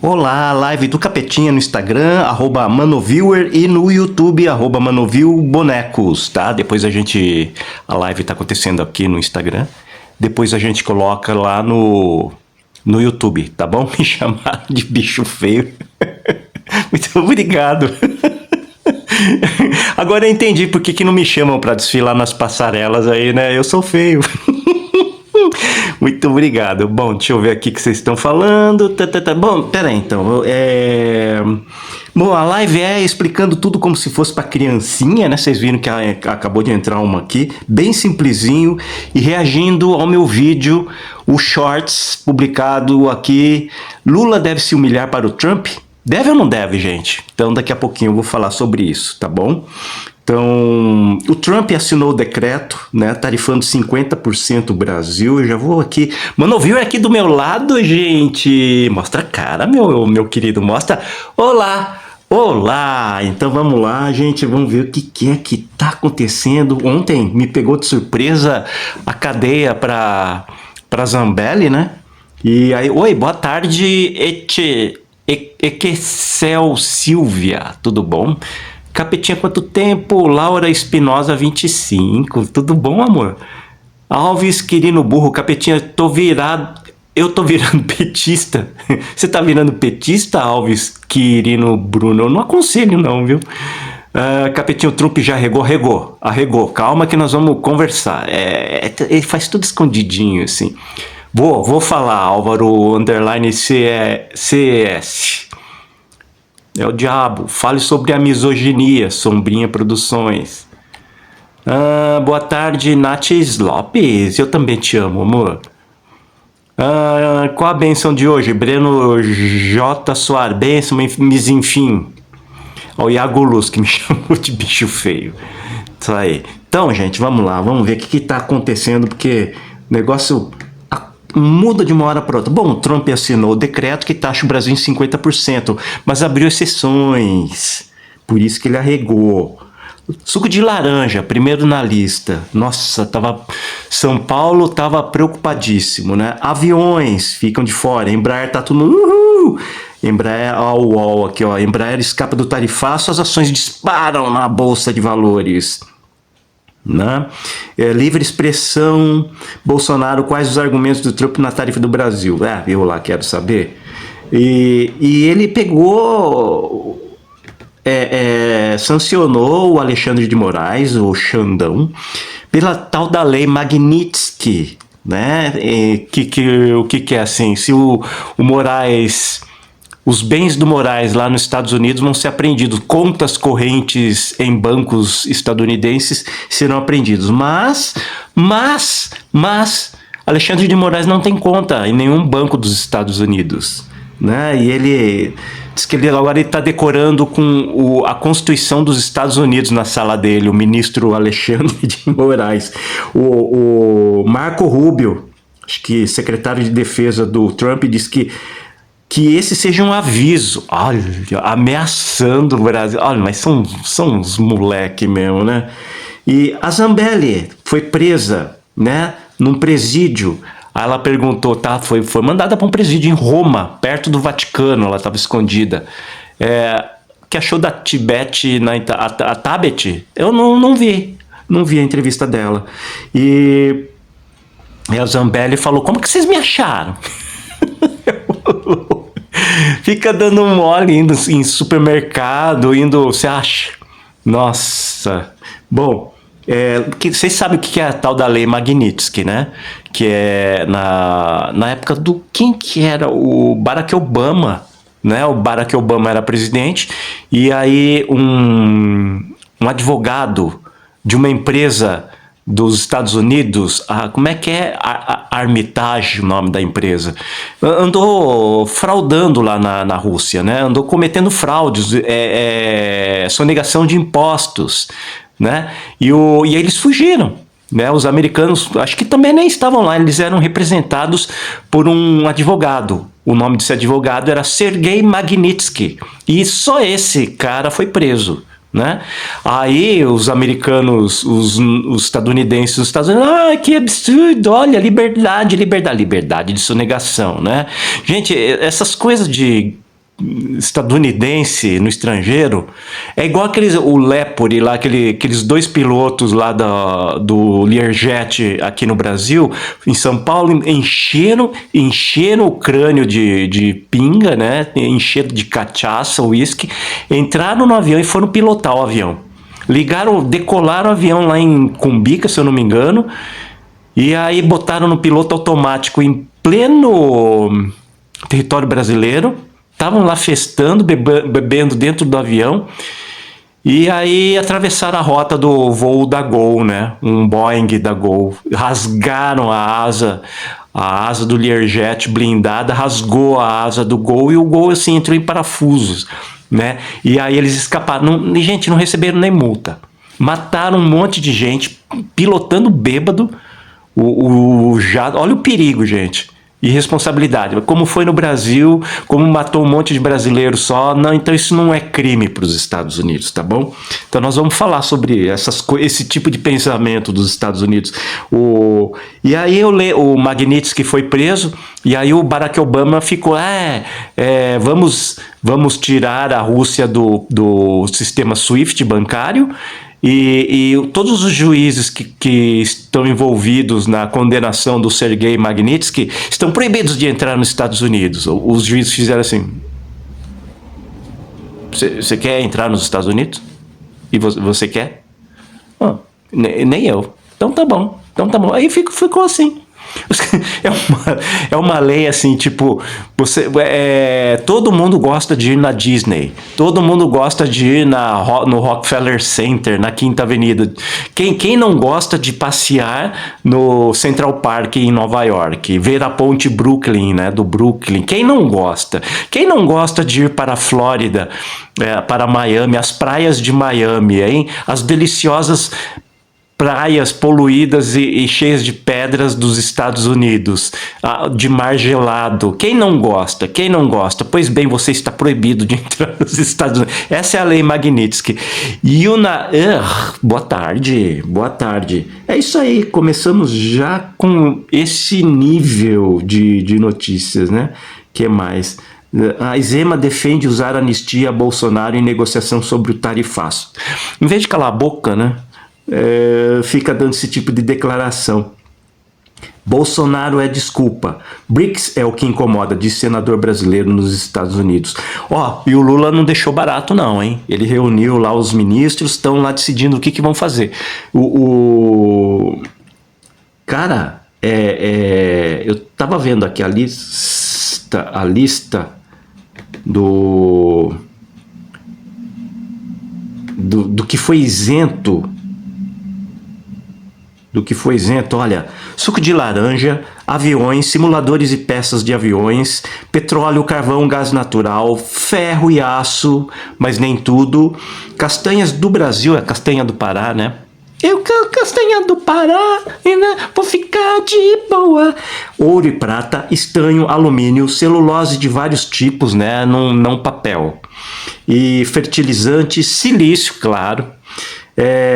Olá, live do Capetinha no Instagram, @manoviewer e no YouTube, @manovilbonecos, tá? A live tá acontecendo aqui no Instagram, depois a gente coloca lá no YouTube, tá bom? Me chamaram de bicho feio. Muito obrigado. Agora eu entendi por que não me chamam pra desfilar nas passarelas aí, né? Eu sou feio. Muito obrigado. Bom, deixa eu ver aqui o que vocês estão falando. Bom, peraí então. Bom, a live é explicando tudo como se fosse para criancinha, né? Vocês viram que acabou de entrar uma aqui, bem simplesinho, e reagindo ao meu vídeo, o Shorts, publicado aqui. Lula deve se humilhar para o Trump? Deve ou não deve, gente? Então daqui a pouquinho eu vou falar sobre isso, tá bom? Então, o Trump assinou o decreto, né, tarifando 50% o Brasil. Eu já vou aqui. Manoviewer aqui do meu lado, gente. Mostra a cara, meu querido. Mostra. Olá, olá. Então vamos lá, gente. Vamos ver o que é que tá acontecendo. Ontem me pegou de surpresa a cadeia para Zambelli, né? E aí, oi, boa tarde, Equecel Silvia, tudo bom? Capetinha, quanto tempo? Laura Espinosa, 25. Tudo bom, amor? Alves Quirino Burro, Capetinha, eu tô virando petista. Você tá virando petista, Alves Quirino Bruno? Eu não aconselho não, viu? Capetinho, o Trump já arregou. Calma que nós vamos conversar. Ele faz tudo escondidinho, assim. Vou falar, Álvaro, underline CES. É o diabo. Fale sobre a misoginia. Sombrinha Produções. Boa tarde, Nath Lopes. Eu também te amo, amor. Qual a benção de hoje? Breno J. Soares. Benção, mas enfim. O Iago Luz que me chamou de bicho feio. Isso aí. Então, gente, vamos lá. Vamos ver o que está acontecendo, porque o negócio muda de uma hora para outra. Bom, o Trump assinou o decreto que taxa o Brasil em 50%, mas abriu exceções. Por isso que ele arregou. Suco de laranja, primeiro na lista. Nossa, São Paulo tava preocupadíssimo, né? Aviões ficam de fora. Embraer tá tudo... Uhul! Embraer, ó, o UOL aqui, ó. Embraer escapa do tarifaço, as ações disparam na Bolsa de Valores. Né? Livre expressão, Bolsonaro, quais os argumentos do Trump na tarifa do Brasil? Eu lá quero saber. E ele pegou, sancionou o Alexandre de Moraes, o Xandão, pela tal da lei Magnitsky, né? O que é assim? Se o Moraes... Os bens do Moraes lá nos Estados Unidos vão ser apreendidos. Contas correntes em bancos estadunidenses serão apreendidos. Mas, Alexandre de Moraes não tem conta em nenhum banco dos Estados Unidos. Né? E ele diz que agora ele está decorando com a Constituição dos Estados Unidos na sala dele, o ministro Alexandre de Moraes. O Marco Rubio, acho que secretário de defesa do Trump, diz que esse seja um aviso, olha, ameaçando o Brasil. Olha, mas são uns moleque mesmo, né? E a Zambelli foi presa, né, num presídio. Aí ela perguntou, tá, foi mandada para um presídio em Roma, perto do Vaticano, ela estava escondida. O que achou da Tibete, a Tabet? Eu não vi a entrevista dela. E a Zambelli falou, como que vocês me acharam? Fica dando mole indo em supermercado, você acha? Nossa. Bom, vocês sabem o que é a tal da lei Magnitsky, né? Que é na época do... Quem que era? O Barack Obama, né? O Barack Obama era presidente, e aí um advogado de uma empresa dos Estados Unidos, como é que é? Armitage, o nome da empresa, andou fraudando lá na Rússia, né? Andou cometendo fraudes, sonegação de impostos, né? E eles fugiram, né? Os americanos, acho que também nem estavam lá, eles eram representados por um advogado. O nome desse advogado era Sergei Magnitsky, e só esse cara foi preso. Né? Aí os americanos, os estadunidenses, os Estados Unidos, que absurdo, olha, liberdade de sonegação, né? Gente, essas coisas de estadunidense no estrangeiro é igual o Lepore lá, aqueles dois pilotos lá do Learjet aqui no Brasil, em São Paulo, encheram o crânio de pinga, né? Encheram de cachaça, uísque, entraram no avião e foram pilotar o avião. Decolaram o avião lá em Cumbica, se eu não me engano, e aí botaram no piloto automático em pleno território brasileiro. Estavam lá festando, bebendo dentro do avião. E aí atravessaram a rota do voo da Gol, né? Um Boeing da Gol. Rasgaram a asa do Learjet blindada, rasgou a asa do Gol e o Gol assim entrou em parafusos, né? E aí eles escaparam. Gente, não receberam nem multa. Mataram um monte de gente, pilotando bêbado. Olha o perigo, gente. Irresponsabilidade. Como foi no Brasil, como matou um monte de brasileiros só. Não, então isso não é crime para os Estados Unidos, tá bom? Então nós vamos falar sobre esse tipo de pensamento dos Estados Unidos. E aí o Magnitsky foi preso, e aí o Barack Obama ficou, vamos tirar a Rússia do sistema SWIFT bancário. E todos os juízes que estão envolvidos na condenação do Sergei Magnitsky estão proibidos de entrar nos Estados Unidos. Os juízes fizeram assim: você quer entrar nos Estados Unidos? E você quer? Nem eu. Então tá bom. Aí ficou assim. É uma lei assim, tipo, todo mundo gosta de ir na Disney, todo mundo gosta de ir no Rockefeller Center, na Quinta Avenida. Quem não gosta de passear no Central Park em Nova York, ver a ponte Brooklyn, né, do Brooklyn? Quem não gosta? Quem não gosta de ir para a Flórida, para Miami, as praias de Miami, hein? As deliciosas praias poluídas e cheias de pedras dos Estados Unidos, de mar gelado. Quem não gosta? Quem não gosta? Pois bem, você está proibido de entrar nos Estados Unidos. Essa é a lei Magnitsky. Boa tarde, boa tarde. É isso aí, começamos já com esse nível de notícias, né? Que mais? A Zema defende usar anistia a Bolsonaro em negociação sobre o tarifaço. Em vez de calar a boca, né? Fica dando esse tipo de declaração. Bolsonaro é desculpa. BRICS é o que incomoda, diz senador brasileiro nos Estados Unidos. E o Lula não deixou barato não, hein? Ele reuniu lá os ministros, estão lá decidindo o que vão fazer. Cara, eu tava vendo aqui a lista do que foi isento. Olha, suco de laranja, aviões, simuladores e peças de aviões, petróleo, carvão, gás natural, ferro e aço, mas nem tudo, castanhas do Brasil, castanha do Pará, né? Castanha do Pará, vou ficar de boa. Ouro e prata, estanho, alumínio, celulose de vários tipos, né? Não papel. E fertilizante, silício, claro.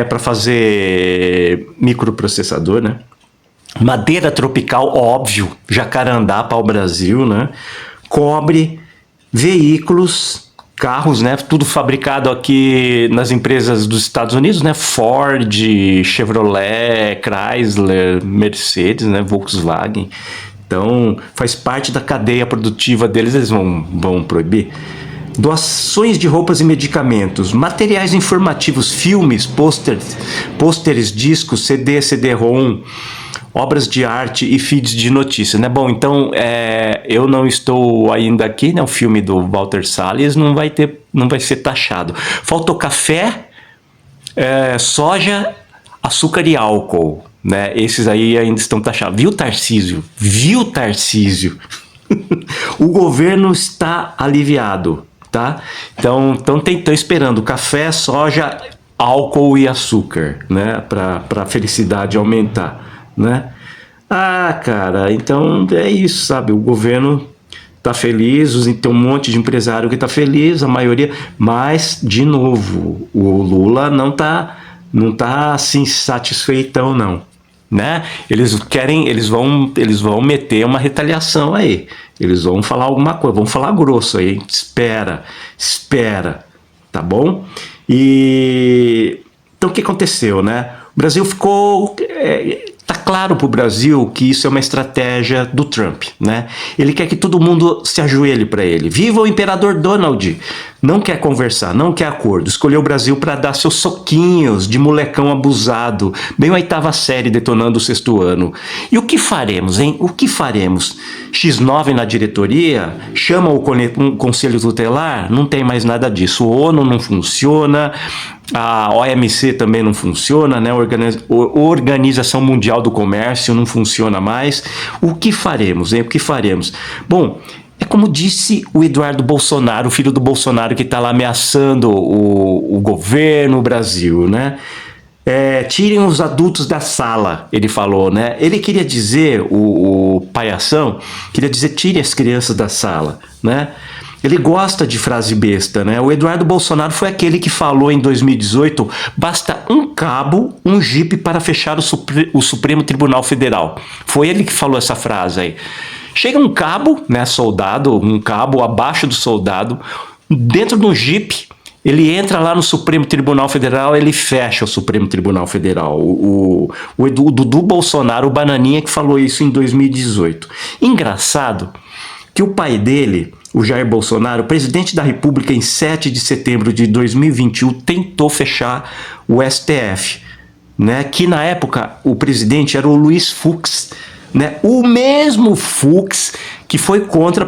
Para fazer microprocessador, né? Madeira tropical, óbvio, jacarandá para o Brasil, né? Cobre, veículos, carros, né? Tudo fabricado aqui nas empresas dos Estados Unidos, né? Ford, Chevrolet, Chrysler, Mercedes, né? Volkswagen. Então, faz parte da cadeia produtiva deles, eles vão proibir. Doações de roupas e medicamentos, materiais informativos, filmes, pôsteres, discos, CD-ROM, obras de arte e feeds de notícias, né? Bom, então eu não estou ainda aqui, né? O filme do Walter Salles não vai ser taxado. Faltou café, soja, açúcar e álcool, né? Esses aí ainda estão taxados. Viu, Tarcísio? O governo está aliviado. Tá? Então estão esperando café, soja, álcool e açúcar, né? Para a felicidade aumentar, né? Cara, então é isso, sabe? O governo tá feliz, tem um monte de empresário que tá feliz, a maioria, mas, de novo, o Lula não tá assim satisfeitão, não, né? Eles vão meter uma retaliação aí. Eles vão falar alguma coisa, vão falar grosso aí. Espera, tá bom? E então o que aconteceu, né? O Brasil ficou... Tá claro para o Brasil que isso é uma estratégia do Trump, né? Ele quer que todo mundo se ajoelhe para ele. Viva o imperador Donald! Não quer conversar, não quer acordo. Escolheu o Brasil para dar seus soquinhos de molecão abusado, bem a 8ª série detonando o 6º ano. E o que faremos, hein? O que faremos? X9 na diretoria? Chama o conselho tutelar? Não tem mais nada disso. O ONU não funciona, a OMC também não funciona, né? Organização Mundial do Comércio não funciona mais. O que faremos, hein? O que faremos? Bom, é como disse o Eduardo Bolsonaro, o filho do Bolsonaro que está lá ameaçando o governo, o Brasil, né? Tirem os adultos da sala, ele falou, né? Ele queria dizer, o palhação, queria dizer, tire as crianças da sala, né? Ele gosta de frase besta, né? O Eduardo Bolsonaro foi aquele que falou em 2018, basta um cabo, um jipe para fechar o Supremo Tribunal Federal. Foi ele que falou essa frase aí. Chega um cabo, né, soldado, um cabo abaixo do soldado, dentro de um jipe, ele entra lá no Supremo Tribunal Federal, ele fecha o Supremo Tribunal Federal. O Dudu Bolsonaro, o Bananinha, que falou isso em 2018. Engraçado que o pai dele, o Jair Bolsonaro, presidente da República, em 7 de setembro de 2021, tentou fechar o STF, né, que na época o presidente era o Luiz Fux, né? O mesmo Fux que foi contra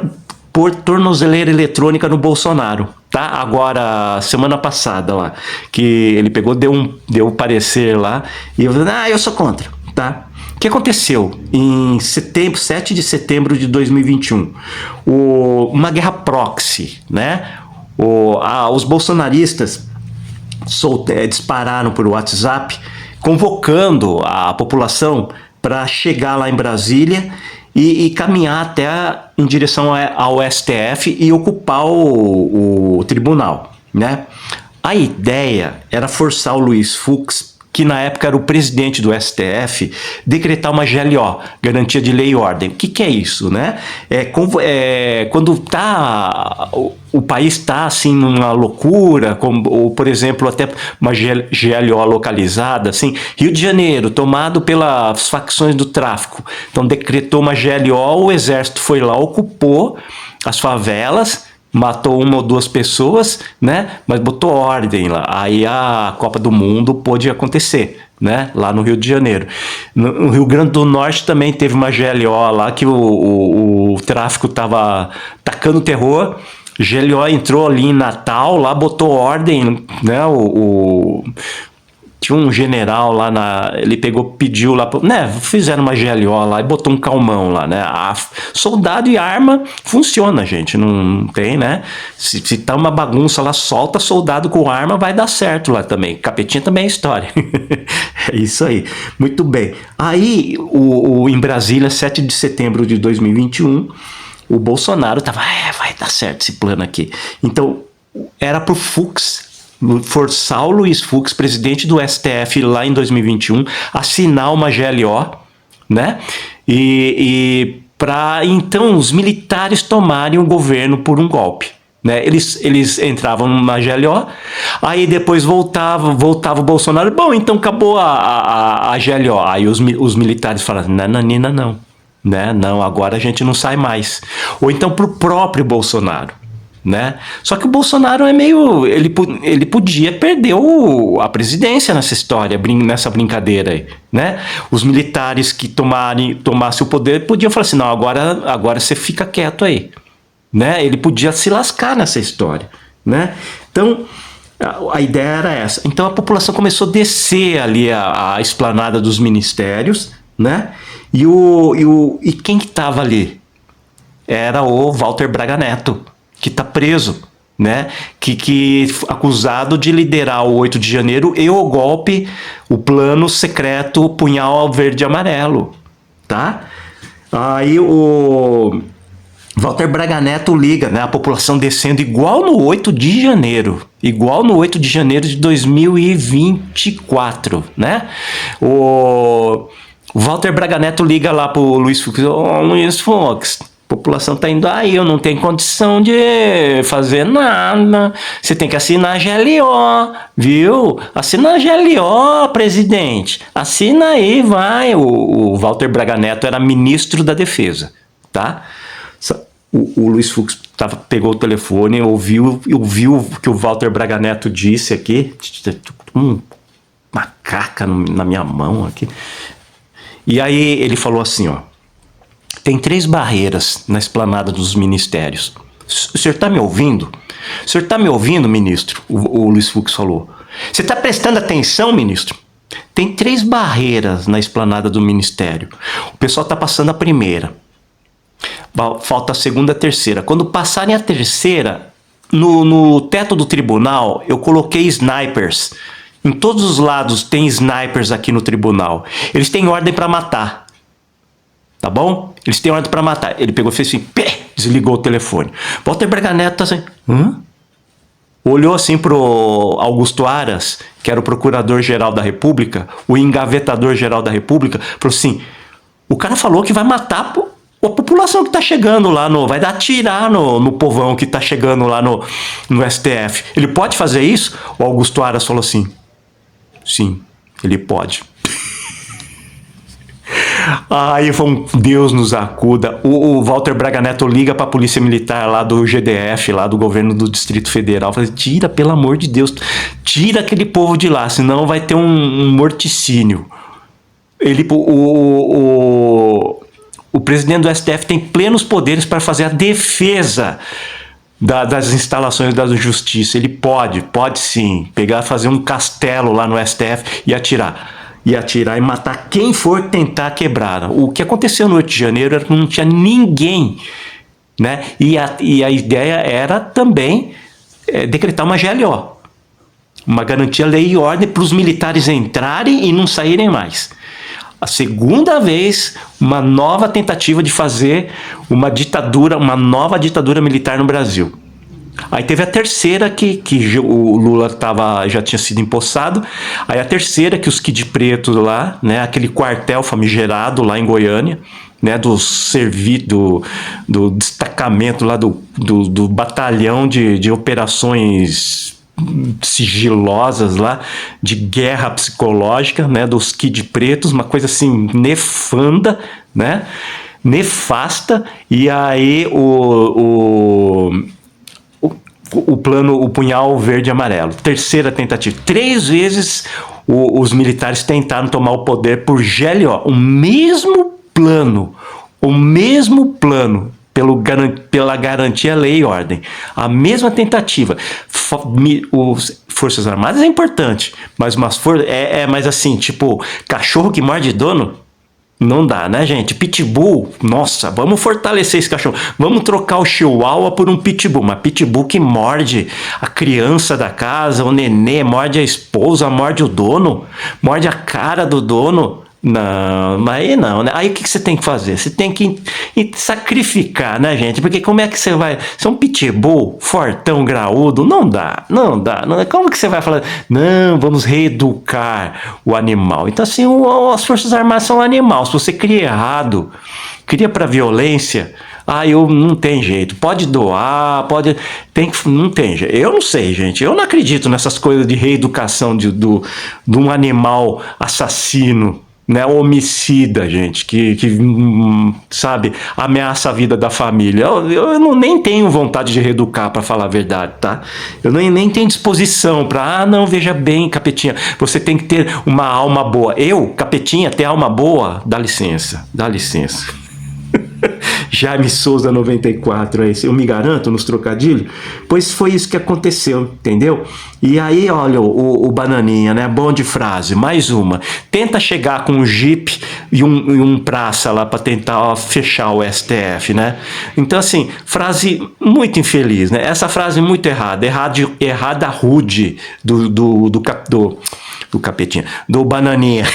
por tornozeleira eletrônica no Bolsonaro, tá? Agora, semana passada lá, que ele pegou, deu parecer lá, e eu falei, eu sou contra, tá? O que aconteceu em 7 de setembro de 2021? Uma guerra proxy, né? Os bolsonaristas dispararam por WhatsApp, convocando a população para chegar lá em Brasília e caminhar até em direção ao STF e ocupar o tribunal, né? A ideia era forçar o Luiz Fux, que na época era o presidente do STF, decretar uma GLO, Garantia de Lei e Ordem. O que é isso, né? Quando o país está assim numa loucura, ou por exemplo até uma GLO localizada, assim, Rio de Janeiro, tomado pelas facções do tráfico. Então decretou uma GLO, o exército foi lá, ocupou as favelas, matou 1 ou 2 pessoas, né? Mas botou ordem lá. Aí a Copa do Mundo pôde acontecer, né? Lá no Rio de Janeiro. No Rio Grande do Norte também teve uma GLO lá que o tráfico estava tacando terror. GLO entrou ali em Natal, lá botou ordem, né? Tinha um general lá ele pediu lá, né, fizeram uma GLO lá e botou um calmão lá, né, soldado e arma funciona, gente, não tem, né, se tá uma bagunça lá, solta soldado com arma, vai dar certo lá também, capetinha também é história, é isso aí, muito bem. Aí, em Brasília, 7 de setembro de 2021, o Bolsonaro tava, vai dar certo esse plano aqui, então, era pro Fux forçar o Luiz Fux, presidente do STF lá em 2021, assinar uma GLO, né? E para então os militares tomarem o governo por um golpe, né? Eles entravam numa GLO, aí depois voltava o Bolsonaro, bom, então acabou a GLO. Aí os militares falaram, nananina não, né? Não, agora a gente não sai mais. Ou então pro próprio Bolsonaro, né? Só que o Bolsonaro é meio... Ele podia perder a presidência nessa história, nessa brincadeira aí, né? Os militares que tomassem o poder podiam falar assim, não, agora você fica quieto aí, né? Ele podia se lascar nessa história, né? Então, a ideia era essa. Então a população começou a descer ali a esplanada dos ministérios, né? E quem que estava ali? Era o Walter Braga Neto, que está preso, né? Que acusado de liderar o 8 de janeiro e o golpe, o plano secreto Punhal Verde e Amarelo, tá? Aí o Walter Braga Neto liga, né? A população descendo igual no 8 de janeiro de 2024, né? O Walter Braga Neto liga lá pro Luiz Fux. Ô, Luiz Fux, a população tá indo aí, eu não tenho condição de fazer nada. Você tem que assinar a GLO, viu? Assina a GLO, presidente. Assina aí, vai. O Walter Braga Neto era ministro da Defesa, tá? O Luiz Fux pegou o telefone, ouviu o que o Walter Braga Neto disse aqui. Uma caca na minha mão aqui. E aí ele falou assim, ó. Tem 3 barreiras na esplanada dos ministérios. O senhor está me ouvindo? O senhor está me ouvindo, ministro? O Luiz Fux falou. Você está prestando atenção, ministro? Tem 3 barreiras na esplanada do ministério. O pessoal está passando a primeira. Falta a segunda e a terceira. Quando passarem a terceira, no teto do tribunal, eu coloquei snipers. Em todos os lados tem snipers aqui no tribunal. Eles têm ordem para matar. Tá bom? Eles têm ordem para matar. Ele pegou e fez assim, desligou o telefone. Walter Braga Neto tá assim, olhou assim pro Augusto Aras, que era o procurador-geral da República, o engavetador-geral da República, falou assim, o cara falou que vai matar a população que tá chegando lá vai dar atirar no povão que tá chegando lá no STF. Ele pode fazer isso? O Augusto Aras falou assim, sim, ele pode. Aí Deus nos acuda. O Walter Braga Neto liga para a polícia militar lá do GDF, lá do governo do Distrito Federal. Fala, tira, pelo amor de Deus, tira aquele povo de lá, senão vai ter um morticínio. O presidente do STF tem plenos poderes para fazer a defesa das instalações da justiça. Ele pode sim, fazer um castelo lá no STF e atirar e matar quem for tentar quebrar. O que aconteceu no 8 de janeiro era que não tinha ninguém, né? E a ideia era também decretar uma GLO, uma garantia, lei e ordem para os militares entrarem e não saírem mais. A segunda vez, uma nova tentativa de fazer uma nova ditadura militar no Brasil. Aí teve a terceira que o Lula já tinha sido empossado. Aí a terceira que os Kid Preto lá, né, aquele quartel famigerado lá em Goiânia, né, do destacamento lá do batalhão de operações sigilosas lá, de guerra psicológica, né, dos Kid Pretos, uma coisa assim nefanda, né, nefasta. E aí o plano, o punhal verde e amarelo, terceira tentativa. 3 vezes os militares tentaram tomar o poder por GLO, o mesmo plano, pela garantia, lei e ordem. A mesma tentativa. Forças Armadas é importante, mas mas assim, tipo, cachorro que morde dono, não dá, né, gente? Pitbull, nossa, vamos fortalecer esse cachorro. Vamos trocar o Chihuahua por um Pitbull. Uma Pitbull que morde a criança da casa, o nenê, morde a esposa, morde o dono, morde a cara do dono. Não, mas aí não, né? Aí o que você tem que fazer? Você tem que sacrificar, né, gente? Porque como é que você vai... Você é um pitbull, fortão, graúdo, não dá. Como que você vai falar? Não, vamos reeducar o animal. Então, assim, as Forças Armadas são um animal. Se você cria errado, cria pra violência... não tem jeito, pode doar, não tem jeito. Eu não sei, gente, eu não acredito nessas coisas de reeducação de um animal assassino, né, homicida, gente, que sabe, ameaça a vida da família. Eu nem tenho vontade de reeducar, para falar a verdade, tá? Eu nem tenho disposição para, não, veja bem, Capetinha, você tem que ter uma alma boa. Capetinha, ter alma boa? Dá licença. Jaime Souza 94, eu me garanto nos trocadilhos? Pois foi isso que aconteceu, entendeu? E aí, olha, o Bananinha, né? Bom de frase, mais uma. Tenta chegar com um Jeep e um praça lá para tentar fechar o STF, né? Então, assim, frase muito infeliz, né? Essa frase muito errada rude do Capetinha, do Bananinha.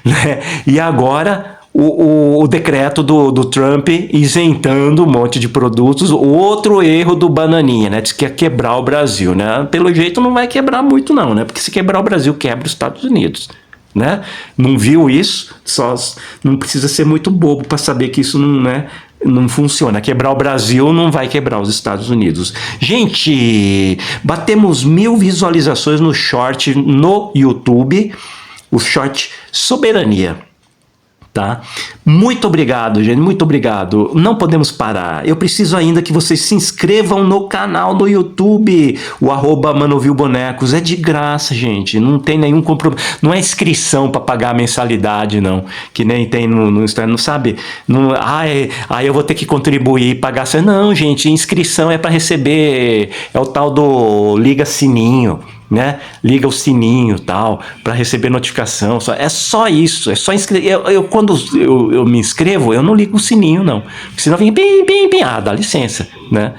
Né? E agora... O decreto do Trump isentando um monte de produtos, outro erro do Bananinha, né? Diz que ia quebrar o Brasil, né? Pelo jeito não vai quebrar muito não, né? Porque se quebrar o Brasil, quebra os Estados Unidos, né? Não viu isso? Só não precisa ser muito bobo para saber que isso não, né, não funciona. Quebrar o Brasil não vai quebrar os Estados Unidos. Gente, batemos 1000 visualizações no short no YouTube, o short Soberania. Tá? Muito obrigado, gente, muito obrigado. Não podemos parar. Eu preciso ainda que vocês se inscrevam no canal do YouTube, o @manovilbonecos. É de graça, gente. Não tem nenhum compromisso. Não é inscrição para pagar a mensalidade, não. Que nem tem no Instagram, não sabe? Não, eu vou ter que contribuir e pagar. Não, gente, inscrição é para receber. É o tal do liga sininho. Né? Liga o sininho tal para receber notificação. É só isso. É só inscrever. Quando eu me inscrevo, eu não ligo o sininho, não. Porque senão vem bem, dá licença, né?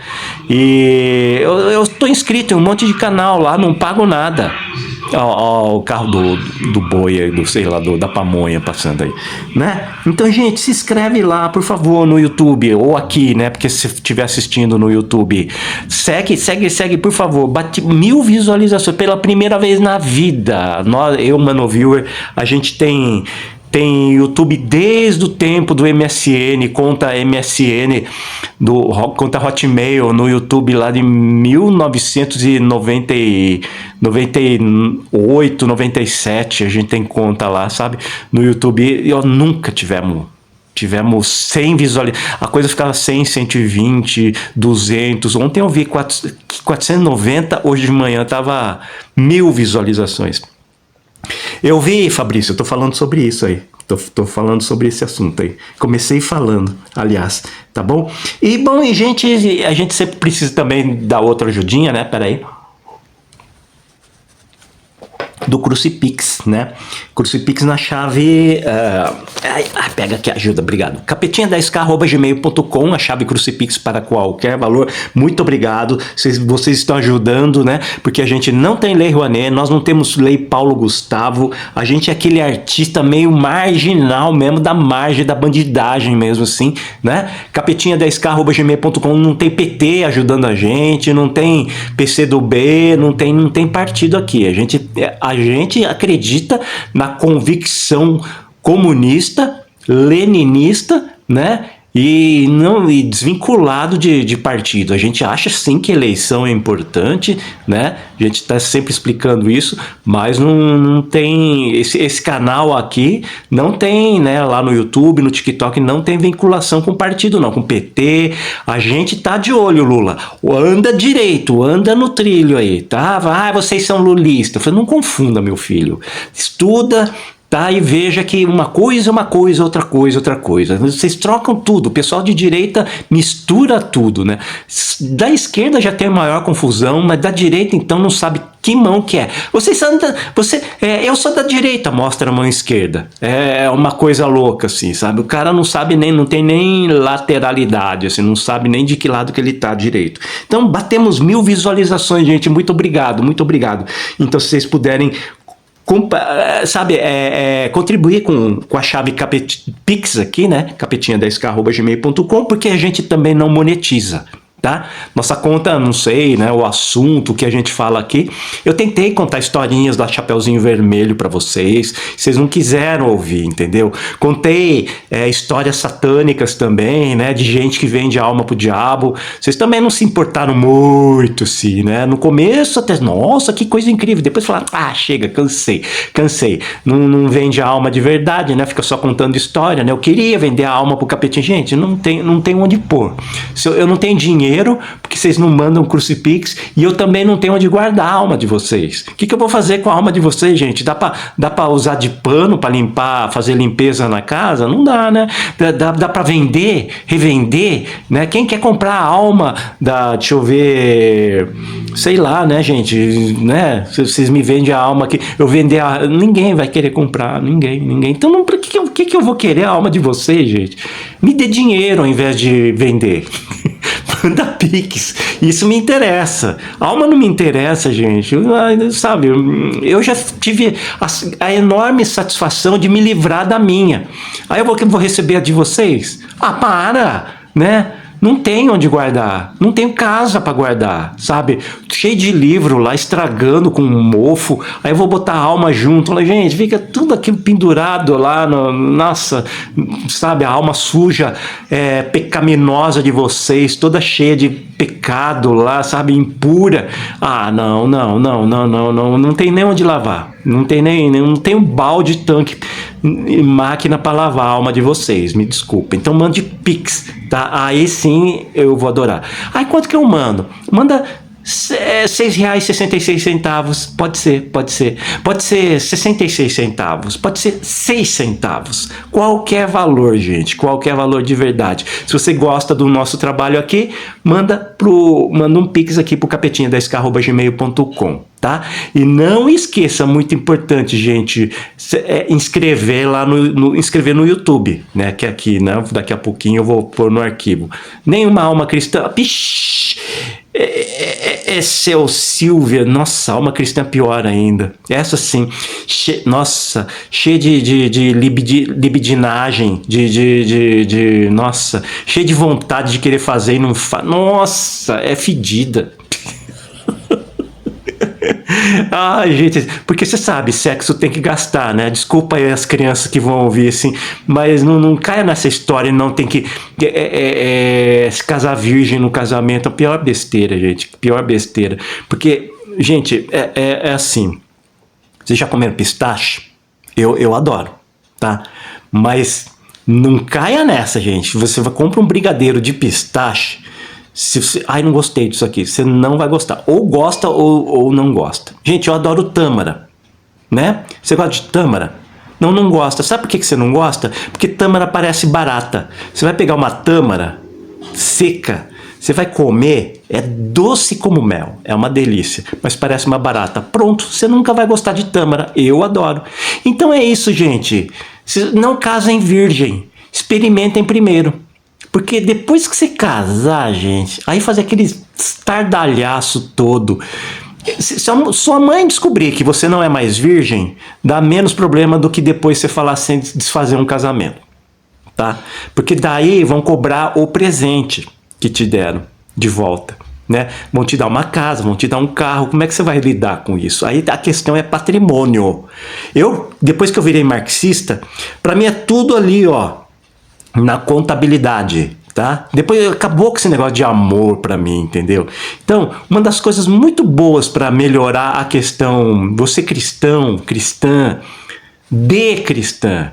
E eu estou inscrito em um monte de canal lá, não pago nada. Ó, o carro do boi aí, sei lá, da pamonha passando aí, né? Então, gente, se inscreve lá, por favor, no YouTube, ou aqui, né? Porque se estiver assistindo no YouTube, segue, por favor. Bate 1000 visualizações pela primeira vez na vida. Eu, Manoviewer, a gente tem YouTube desde o tempo do MSN, conta MSN, conta Hotmail no YouTube lá de 1998, 97, a gente tem conta lá, sabe? No YouTube, e nunca tivemos 100 visualizações, a coisa ficava 100, 120, 200, ontem eu vi 490, hoje de manhã tava 1000 visualizações. Eu vi, Fabrício, eu tô falando sobre isso aí. Tô falando sobre esse assunto aí. Comecei falando, aliás, tá bom? E, bom, a gente sempre precisa também dar outra ajudinha, né? Peraí. Do Crucifix, né? Crucifix na chave... pega aqui, ajuda, obrigado. capetinha10k@gmail.com, a chave Crucifix para qualquer valor. Muito obrigado, vocês estão ajudando, né? Porque a gente não tem lei Rouanet, nós não temos lei Paulo Gustavo, a gente é aquele artista meio marginal mesmo, da margem, da bandidagem mesmo, assim, né? capetinha10k@gmail.com, não tem PT ajudando a gente, não tem PCdoB, não tem partido aqui. A gente acredita na convicção comunista, leninista, né? E desvinculado de partido. A gente acha sim que eleição é importante, né? A gente está sempre explicando isso, mas não tem esse canal aqui, não tem, né? Lá no YouTube, no TikTok, não tem vinculação com partido, não, com PT. A gente tá de olho, Lula. Anda direito, anda no trilho aí, tá? Vocês são lulistas. Eu falei, não confunda, meu filho. Estuda. Tá? E veja que uma coisa é uma coisa, outra coisa, outra coisa. Vocês trocam tudo, o pessoal de direita mistura tudo, né? Da esquerda já tem a maior confusão, mas da direita então não sabe que mão que é. Eu sou da direita, mostra a mão esquerda. É uma coisa louca, assim, sabe? O cara não sabe não tem nem lateralidade, assim, não sabe nem de que lado que ele tá direito. Então batemos 1000 visualizações, gente, muito obrigado, muito obrigado. Então se vocês puderem contribuir com a chave Pix aqui, né? capetinha10k@gmail.com, porque a gente também não monetiza. Tá? Nossa conta, não sei, né, o assunto que a gente fala aqui. Eu tentei contar historinhas da Chapeuzinho Vermelho para vocês não quiseram ouvir, entendeu? Contei histórias satânicas também, né, de gente que vende alma pro diabo. Vocês também não se importaram muito, assim, né? No começo até, nossa, que coisa incrível. Depois falaram, chega, cansei. Não vende a alma de verdade, né? Fica só contando história, né? Eu queria vender a alma pro Capetinho. Gente, não tem onde pôr. Eu não tenho dinheiro, porque vocês não mandam Crucifix, e eu também não tenho onde guardar a alma de vocês. O que eu vou fazer com a alma de vocês, gente? Dá pra usar de pano pra limpar, fazer limpeza na casa? Não dá, né? Dá pra vender, revender, né? Quem quer comprar a alma deixa eu ver, sei lá, né, gente, né? Se vocês me vendem a alma aqui, eu vender ninguém vai querer comprar, ninguém. Então, por que eu vou querer a alma de vocês, gente? Me dê dinheiro ao invés de vender. Manda Pix, isso me interessa. A alma não me interessa, gente. Sabe, eu já tive a enorme satisfação de me livrar da minha. Aí eu vou receber a de vocês? Para, né? Não tem onde guardar, não tenho casa para guardar, sabe? Cheio de livro lá, estragando com um mofo, aí eu vou botar a alma junto, gente, fica tudo aquilo pendurado lá, nossa, sabe? A alma suja, pecaminosa de vocês, toda cheia de pecado lá, sabe? Impura. Ah, não tem nem onde lavar, não tem um balde, tanque e máquina para lavar a alma de vocês, me desculpa. Então mande Pix, tá? Aí sim eu vou adorar. Aí quanto que eu mando? Manda R$6,66, pode ser. Pode ser 66 centavos, pode ser 6 centavos. Qualquer valor, gente, qualquer valor de verdade. Se você gosta do nosso trabalho aqui, manda um Pix aqui pro capetinha10k@gmail.com, tá? E não esqueça, muito importante, gente, inscrever lá inscrever no YouTube, né? Que aqui, né? Daqui a pouquinho eu vou pôr no arquivo. Nenhuma alma cristã. Pish, seu Silvia, nossa, alma cristã pior ainda. Essa sim, nossa, cheia de libidinagem, nossa, cheia de vontade de querer fazer e não faz. Nossa, é fedida. Ai, gente, porque você sabe, sexo tem que gastar, né? Desculpa aí as crianças que vão ouvir assim, mas não caia nessa história, não tem que se casar virgem no casamento. A pior besteira, gente, pior besteira. Porque, gente, é assim, vocês já comeram pistache? Eu adoro, tá? Mas não caia nessa, gente. Você compra um brigadeiro de pistache. Ai, não gostei disso aqui. Você não vai gostar. Ou gosta ou não gosta. Gente, eu adoro tâmara, né? Você gosta de tâmara? Não gosta. Sabe por que você não gosta? Porque tâmara parece barata. Você vai pegar uma tâmara seca, você vai comer, é doce como mel. É uma delícia, mas parece uma barata. Pronto, você nunca vai gostar de tâmara. Eu adoro. Então é isso, gente. Não casem virgem. Experimentem primeiro. Porque depois que você casar, gente, aí fazer aquele estardalhaço todo. Se sua mãe descobrir que você não é mais virgem, dá menos problema do que depois você falar sem desfazer um casamento, tá? Porque daí vão cobrar o presente que te deram de volta, né? Vão te dar uma casa, vão te dar um carro. Como é que você vai lidar com isso? Aí a questão é patrimônio. Depois que eu virei marxista, para mim é tudo ali, ó, na contabilidade, tá? Depois acabou com esse negócio de amor pra mim, entendeu? Então, uma das coisas muito boas para melhorar a questão, você cristão, cristã, dê cristã.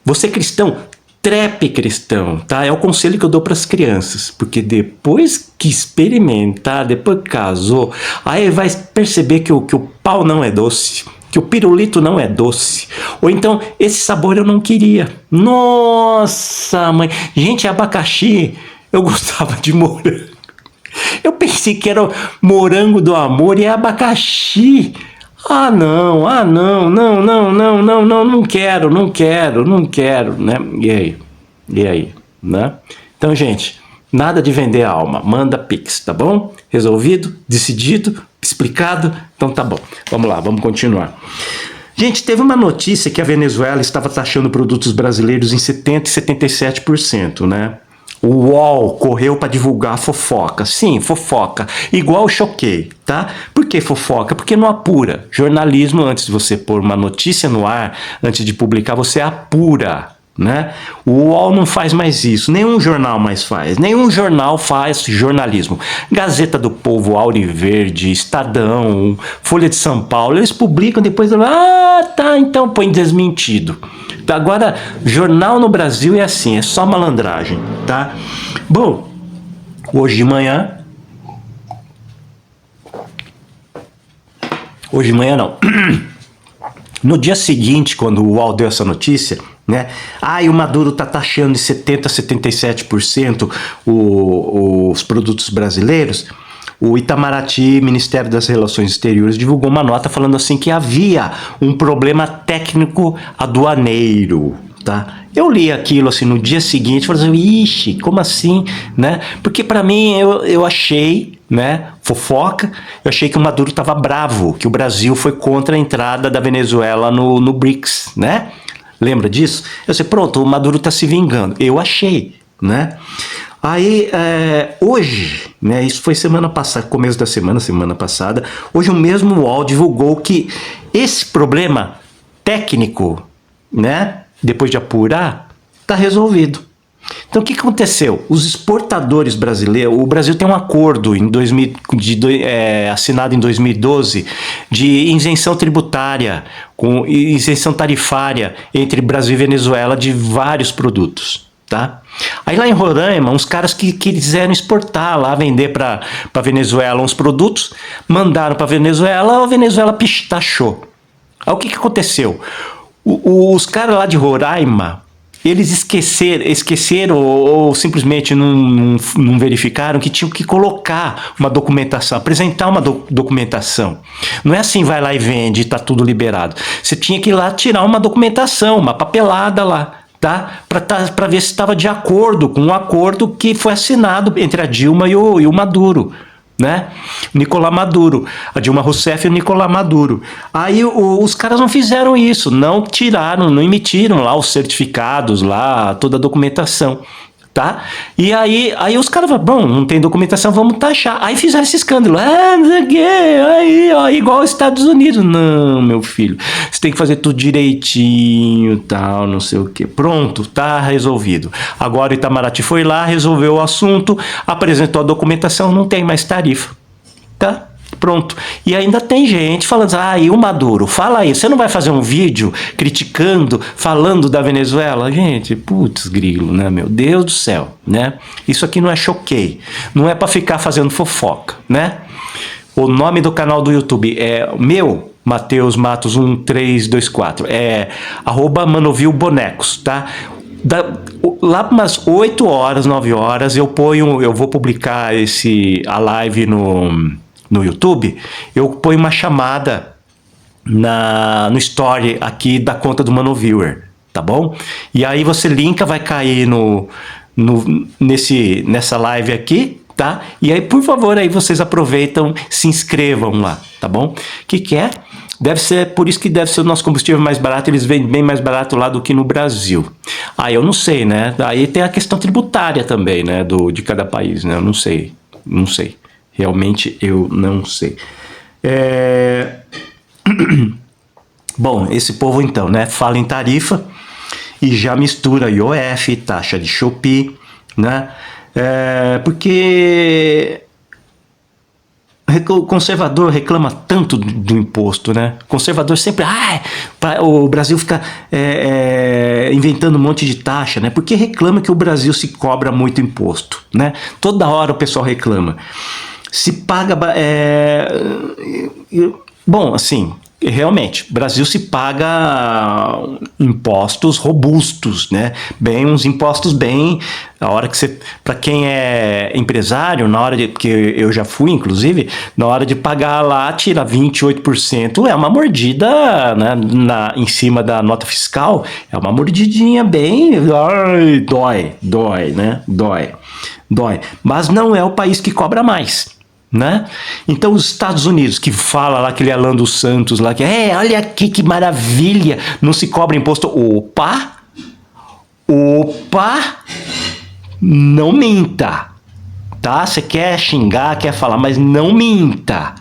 Você cristão, trepe cristão, tá? É o conselho que eu dou para as crianças, porque depois que experimentar, depois que casou, aí vai perceber que o pau não é doce, que o pirulito não é doce. Ou então, esse sabor eu não queria. Nossa, mãe. Gente, abacaxi, eu gostava de morango. Eu pensei que era morango do amor e é abacaxi. Não quero, né? E aí, né? Então, gente, nada de vender a alma. Manda Pix, tá bom? Resolvido? Decidido? Explicado? Então tá bom. Vamos lá, vamos continuar. Gente, teve uma notícia que a Venezuela estava taxando produtos brasileiros em 70% e 77%, né? O UOL correu para divulgar fofoca. Sim, fofoca. Igual eu choquei, tá? Por que fofoca? Porque não apura. Jornalismo, antes de você pôr uma notícia no ar, antes de publicar, você apura, né? O UOL não faz mais isso, nenhum jornal mais faz, nenhum jornal faz jornalismo. Gazeta do Povo, Auriverde, Estadão, Folha de São Paulo, eles publicam depois, tá, então põe desmentido. Agora, jornal no Brasil é assim, é só malandragem, tá? Bom, hoje de manhã não, no dia seguinte, quando o UOL deu essa notícia, né? E o Maduro tá taxando de 70% a 77% os produtos brasileiros. O Itamaraty, Ministério das Relações Exteriores, divulgou uma nota falando assim que havia um problema técnico aduaneiro, tá? Eu li aquilo assim no dia seguinte, falei assim, ixi, como assim, né? Porque para mim eu achei, né, fofoca, eu achei que o Maduro tava bravo, que o Brasil foi contra a entrada da Venezuela no BRICS, né? Lembra disso? Eu sei, pronto, o Maduro tá se vingando. Eu achei, né? Aí, hoje, né, isso foi semana passada, começo da semana passada, hoje o mesmo UOL divulgou que esse problema técnico, né, depois de apurar, está resolvido. Então, o que aconteceu? Os exportadores brasileiros, o Brasil tem um acordo assinado em 2012 de isenção tributária, com isenção tarifária entre Brasil e Venezuela de vários produtos. Tá? Aí lá em Roraima, uns caras que quiseram exportar lá, vender para Venezuela uns produtos, mandaram para Venezuela, a Venezuela taxou. Aí o que aconteceu? Os caras lá de Roraima, eles esqueceram ou simplesmente não verificaram que tinham que colocar uma documentação, apresentar uma documentação. Não é assim, vai lá e vende e está tudo liberado. Você tinha que ir lá tirar uma documentação, uma papelada lá. Tá? Para ver se estava de acordo com um acordo que foi assinado entre a Dilma e o Maduro, né? Nicolás Maduro, a Dilma Rousseff e o Nicolás Maduro. Aí os caras não fizeram isso, não tiraram, não emitiram lá os certificados, lá toda a documentação. Tá? E aí os caras falaram, bom, não tem documentação, vamos taxar. Aí fizeram esse escândalo. Não sei o quê, aí, ó, igual os Estados Unidos. Não, meu filho, você tem que fazer tudo direitinho, tal, não sei o quê. Pronto, tá resolvido. Agora o Itamaraty foi lá, resolveu o assunto, apresentou a documentação, não tem mais tarifa. Tá? Pronto. E ainda tem gente falando, e o Maduro, fala aí, você não vai fazer um vídeo criticando, falando da Venezuela? Gente, putz, grilo, né, meu Deus do céu, né? Isso aqui não é choquei, não é para ficar fazendo fofoca, né? O nome do canal do YouTube é meu, Matheus Matos 1324, @manovilbonecos, tá? Lá umas 8 horas, 9 horas, eu vou publicar a live no YouTube, eu ponho uma chamada no story aqui da conta do Manoviewer, tá bom? E aí você linka, vai cair nessa live aqui, tá? E aí, por favor, aí vocês aproveitam, se inscrevam lá, tá bom? O que é? Deve ser, por isso que deve ser o nosso combustível mais barato, eles vendem bem mais barato lá do que no Brasil. Eu não sei, né? Aí tem a questão tributária também, né? De cada país, né? Eu não sei. Realmente eu não sei. Bom, esse povo então, né, fala em tarifa e já mistura IOF, taxa de Shopee, né? Porque o conservador reclama tanto do imposto, né? O conservador sempre, o Brasil fica inventando um monte de taxa, né? Porque reclama que o Brasil se cobra muito imposto, né? Toda hora o pessoal reclama. Se paga... bom, assim, realmente, Brasil se paga impostos robustos, né? Uns impostos bem... A hora que você... Para quem é empresário, porque eu já fui, inclusive, na hora de pagar lá, tira 28%, é uma mordida, né, em cima da nota fiscal, é uma mordidinha bem... Dói, né? Dói. Mas não é o país que cobra mais. Né? Então os Estados Unidos, que fala lá aquele Alan dos Santos lá, que olha aqui que maravilha, não se cobra imposto. Opa, não minta, tá? Você quer xingar, quer falar, mas não minta,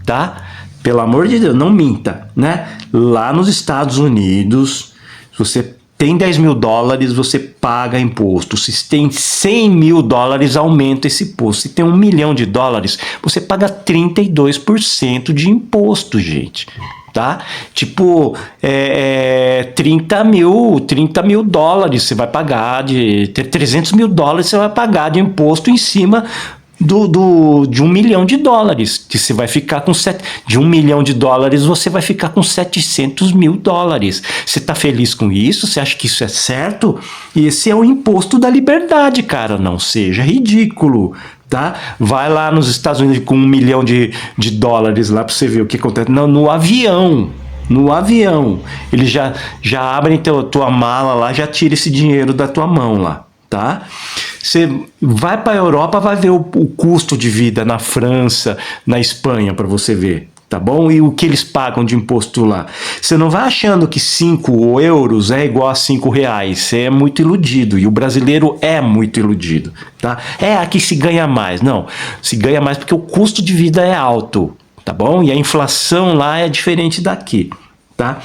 tá? Pelo amor de Deus, não minta, né? Lá nos Estados Unidos, se você tem $10.000, você paga imposto. Se tem $100.000, aumenta esse imposto. Se tem $1 milhão, você paga 32% de imposto, gente. Tá? Tipo, $30 mil você vai pagar, de $300 mil você vai pagar de imposto em cima de $1 milhão, que você vai ficar com de $1 milhão você vai ficar com $700 mil. Você tá feliz com isso? Você acha que isso é certo? Esse é o imposto da liberdade, cara. Não seja ridículo, tá? Vai lá nos Estados Unidos com $1 milhão lá para você ver o que acontece. Não, no avião, eles já abrem tua mala lá, já tira esse dinheiro da tua mão lá, tá? Você vai para a Europa, vai ver o custo de vida na França, na Espanha, para você ver, tá bom? E o que eles pagam de imposto lá. Você não vai achando que 5 euros é igual a 5 reais. Você é muito iludido. E o brasileiro é muito iludido, tá? Aqui se ganha mais. Não, se ganha mais porque o custo de vida é alto, tá bom? E a inflação lá é diferente daqui, tá?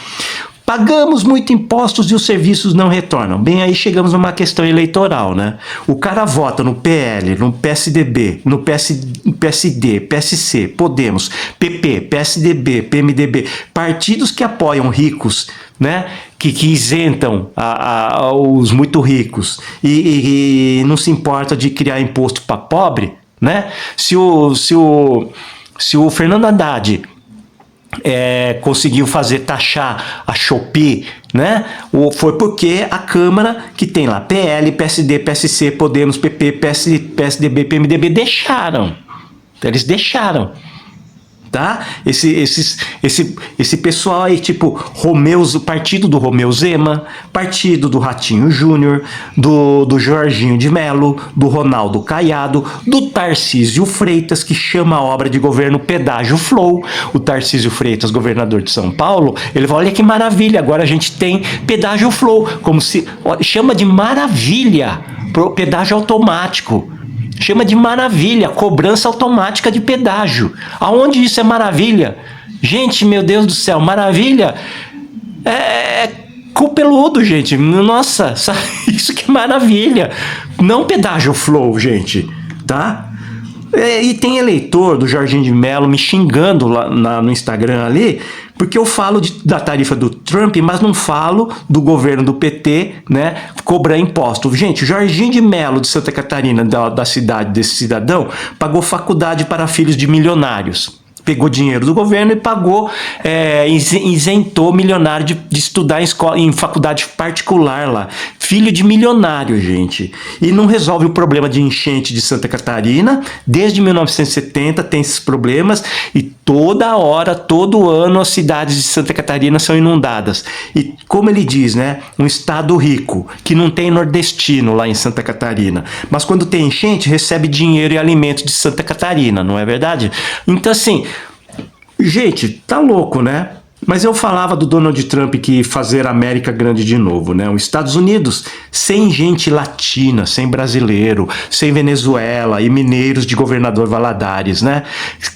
Pagamos muito impostos e os serviços não retornam. Bem, aí chegamos numa questão eleitoral, né? O cara vota no PL, no PSDB, no PSD, PSC, Podemos, PP, PSDB, PMDB, partidos que apoiam ricos, né? Que isentam os muito ricos e não se importa de criar imposto para pobre, né? Se o Fernando Haddad conseguiu taxar a Shopee, né? Foi porque a Câmara, que tem lá PL, PSD, PSC, Podemos, PP, PSDB, PMDB, deixaram. Eles deixaram. Tá? Esse pessoal aí, tipo partido do Romeu Zema, partido do Ratinho Júnior, do Jorginho de Mello, do Ronaldo Caiado, do Tarcísio Freitas, que chama a obra de governo Pedágio Flow. O Tarcísio Freitas, governador de São Paulo, ele fala: olha que maravilha, agora a gente tem Pedágio Flow, chama de maravilha, pedágio automático. Chama de maravilha, cobrança automática de pedágio. Aonde isso é maravilha? Gente, meu Deus do céu, maravilha é cu peludo, gente. Nossa, isso que é maravilha. Não pedágio flow, gente, tá? E tem eleitor do Jorginho de Mello me xingando lá no Instagram ali, porque eu falo da tarifa do Trump, mas não falo do governo do PT, né, cobrar imposto. Gente, o Jorginho de Mello de Santa Catarina, da cidade desse cidadão, pagou faculdade para filhos de milionários. Pegou dinheiro do governo e pagou, isentou milionário de estudar em faculdade particular lá. Filho de milionário, gente. E não resolve o problema de enchente de Santa Catarina. Desde 1970 tem esses problemas e toda hora, todo ano, as cidades de Santa Catarina são inundadas. E como ele diz, né? Um estado rico, que não tem nordestino lá em Santa Catarina. Mas quando tem enchente, recebe dinheiro e alimento de Santa Catarina, não é verdade? Então, assim, gente, tá louco, né? Mas eu falava do Donald Trump que fazer a América grande de novo, né? Os Estados Unidos sem gente latina, sem brasileiro, sem Venezuela e mineiros de Governador Valadares, né?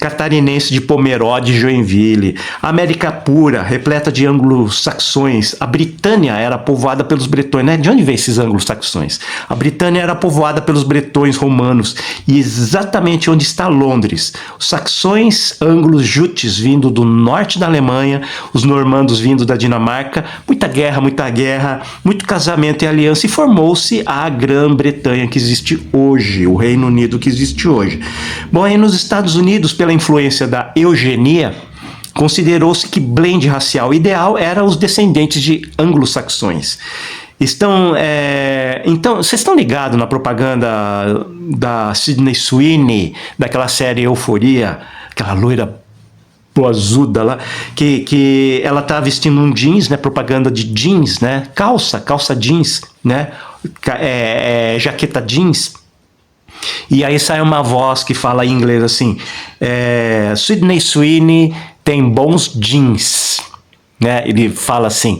Catarinense de Pomerode e Joinville. América pura, repleta de anglo-saxões. A Britânia era povoada pelos bretões, né? De onde vem esses anglo-saxões? A Britânia era povoada pelos bretões romanos e exatamente onde está Londres. Os saxões anglos-jutes vindo do norte da Alemanha, os normandos vindo da Dinamarca, muita guerra, muito casamento e aliança, e formou-se a Grã-Bretanha que existe hoje, o Reino Unido que existe hoje. Bom, aí nos Estados Unidos, pela influência da eugenia, considerou-se que blend racial ideal era os descendentes de anglo-saxões. Então, vocês estão ligados na propaganda da Sydney Sweeney, daquela série Euforia, aquela loira azuda lá, que ela tá vestindo um jeans, né, propaganda de jeans, né, calça jeans, né, jaqueta jeans, e aí sai uma voz que fala em inglês assim, Sydney Sweeney tem bons jeans, né, ele fala assim,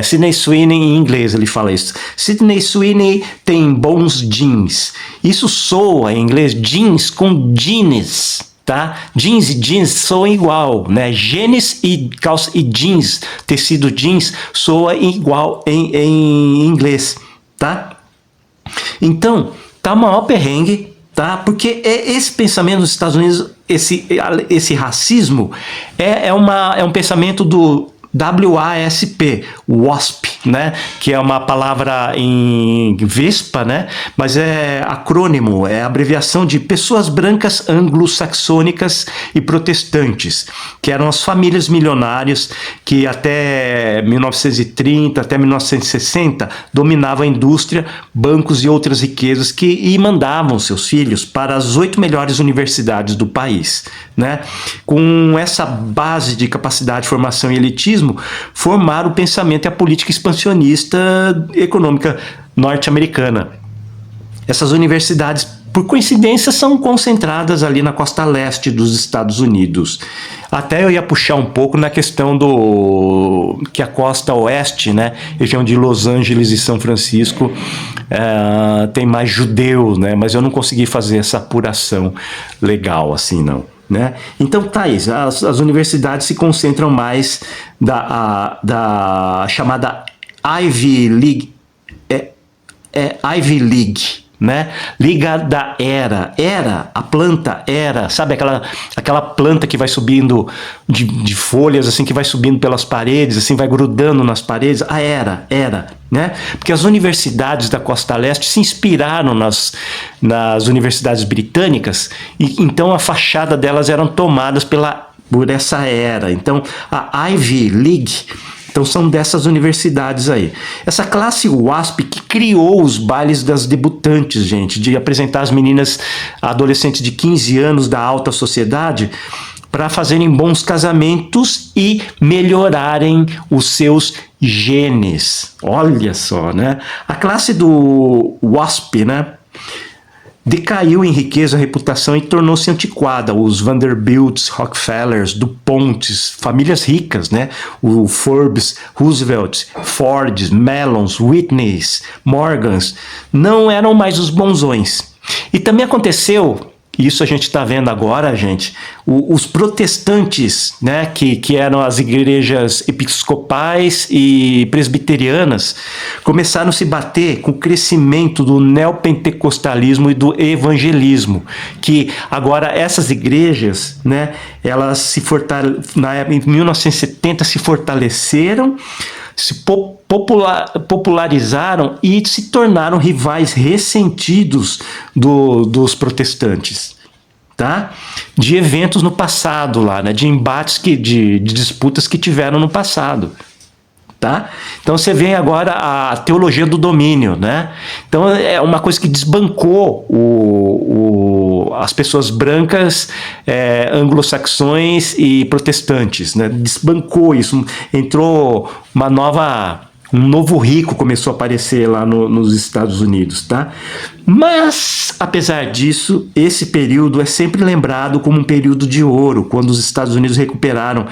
Sydney Sweeney em inglês ele fala isso, Sydney Sweeney tem bons jeans, isso soa em inglês jeans com jeans, tá? Jeans e jeans soam igual, né? Jeans e calça e jeans, tecido jeans soa igual em inglês, tá? Então, tá o maior perrengue, tá? Porque esse pensamento dos Estados Unidos, esse racismo é um pensamento do WASP, WASP, né? Que é uma palavra em Vespa, né? Mas é acrônimo, é abreviação de pessoas brancas anglo-saxônicas e protestantes, que eram as famílias milionárias que até 1930, até 1960 dominavam a indústria, bancos e outras riquezas e mandavam seus filhos para as 8 melhores universidades do país, né? Com essa base de capacidade, formação e elitismo, formaram o pensamento e a política expansionista econômica norte-americana. Essas universidades por coincidência, são concentradas ali na costa leste dos Estados Unidos. Até eu ia puxar um pouco na questão do que a costa oeste, né, região de Los Angeles e São Francisco, tem mais judeus, né, mas eu não consegui fazer essa apuração legal assim, não. Né? Então, Thaís, as universidades se concentram mais da chamada Ivy League, Ivy League, né? Liga da Era, a planta Era, sabe aquela planta que vai subindo de folhas, assim, que vai subindo pelas paredes, assim, vai grudando nas paredes, a Era, né? Porque as universidades da Costa Leste se inspiraram nas universidades britânicas, e então a fachada delas eram tomadas por essa Era. Então, a Ivy League, então são dessas universidades aí. Essa classe WASP que criou os bailes das debutantes, gente, de apresentar as meninas adolescentes de 15 anos da alta sociedade para fazerem bons casamentos e melhorarem os seus genes. Olha só, né? A classe do WASP, né, decaiu em riqueza, reputação e tornou-se antiquada. Os Vanderbilts, Rockefellers, DuPonts, famílias ricas, né? O Forbes, Roosevelt, Fords, Mellons, Whitneys, Morgans, não eram mais os bonzões. E também aconteceu, isso a gente está vendo agora, gente, os protestantes, né, que eram as igrejas episcopais e presbiterianas, começaram a se bater com o crescimento do neopentecostalismo e do evangelismo, que agora essas igrejas, né, elas em 1970 se fortaleceram, se popularizaram e se tornaram rivais ressentidos dos protestantes, tá? De eventos no passado lá, né? De embates, de disputas que tiveram no passado. Tá? Então você vê agora a teologia do domínio, né? Então é uma coisa que desbancou as pessoas brancas, anglo-saxões e protestantes, né? Desbancou isso, entrou um novo rico começou a aparecer lá nos Estados Unidos, tá? Mas, apesar disso, esse período é sempre lembrado como um período de ouro, quando os Estados Unidos recuperaram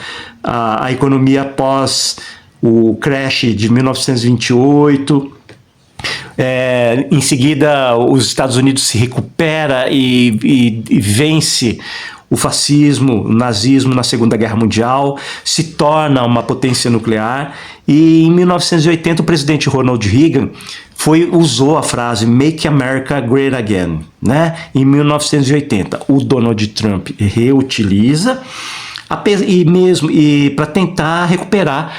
a economia após o crash de 1928, em seguida os Estados Unidos se recupera e vence o fascismo, o nazismo na Segunda Guerra Mundial, se torna uma potência nuclear, e em 1980 o presidente Ronald Reagan usou a frase Make America Great Again, né? Em 1980, o Donald Trump reutiliza e para tentar recuperar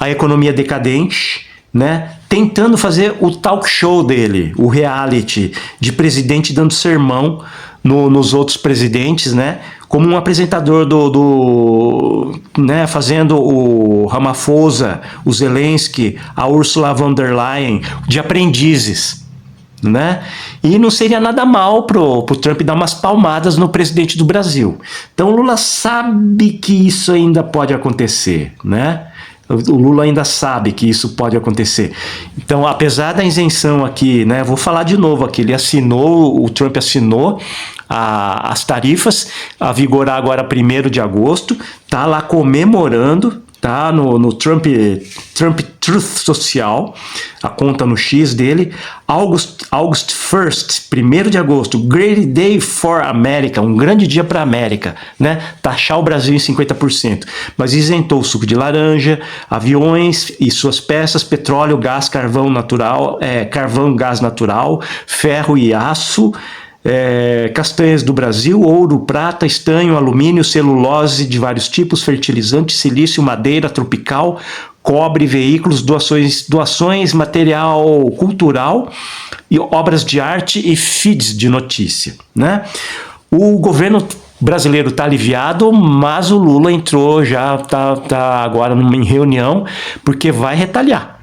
a economia decadente, né? Tentando fazer o talk show dele, o reality de presidente dando sermão nos outros presidentes, né? Como um apresentador né? Fazendo o Ramaphosa, o Zelensky, a Ursula von der Leyen de aprendizes, né? E não seria nada mal pro Trump dar umas palmadas no presidente do Brasil. Então o Lula sabe que isso ainda pode acontecer, né? O Lula ainda sabe que isso pode acontecer. Então, apesar da isenção aqui, né, vou falar de novo aqui, o Trump assinou as tarifas a vigorar agora 1º de agosto, tá lá comemorando, tá no Trump Truth Social, a conta no X dele, August 1st, 1º de agosto, Great Day for America, um grande dia para a América, né? Taxar o Brasil em 50%, mas isentou o suco de laranja, aviões e suas peças, petróleo, gás, carvão natural, gás natural, ferro e aço, castanhas do Brasil, ouro, prata, estanho, alumínio, celulose de vários tipos, fertilizante, silício, madeira tropical, cobre, veículos, doações, material cultural e obras de arte e feeds de notícia, né? O governo brasileiro está aliviado, mas o Lula entrou, já está agora em reunião, porque vai retaliar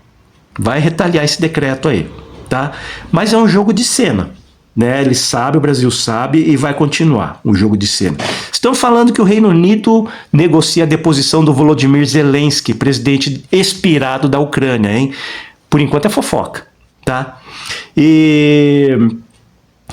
esse decreto aí, tá? Mas é um jogo de cena, né? Ele sabe, o Brasil sabe, e vai continuar o jogo de cena. Estão falando que o Reino Unido negocia a deposição do Volodymyr Zelensky, presidente expirado da Ucrânia, hein? Por enquanto é fofoca, tá? E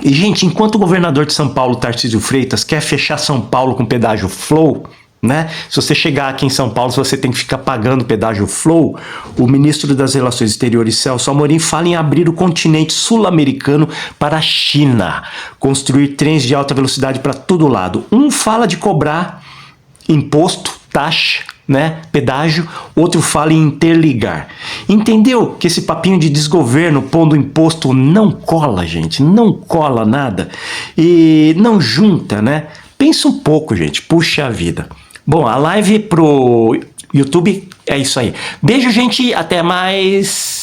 E, gente, enquanto o governador de São Paulo, Tarcísio Freitas, quer fechar São Paulo com pedágio Flow, né? Se você chegar aqui em São Paulo, você tem que ficar pagando pedágio Flow. O ministro das Relações Exteriores, Celso Amorim, fala em abrir o continente sul-americano para a China, construir trens de alta velocidade para todo lado. Um fala de cobrar imposto, taxa, né, pedágio, outro fala em interligar. Entendeu que esse papinho de desgoverno pondo imposto não cola, gente, não cola nada e não junta, né? Pensa um pouco, gente, puxa vida. Bom, a live pro YouTube é isso aí. Beijo, gente, até mais.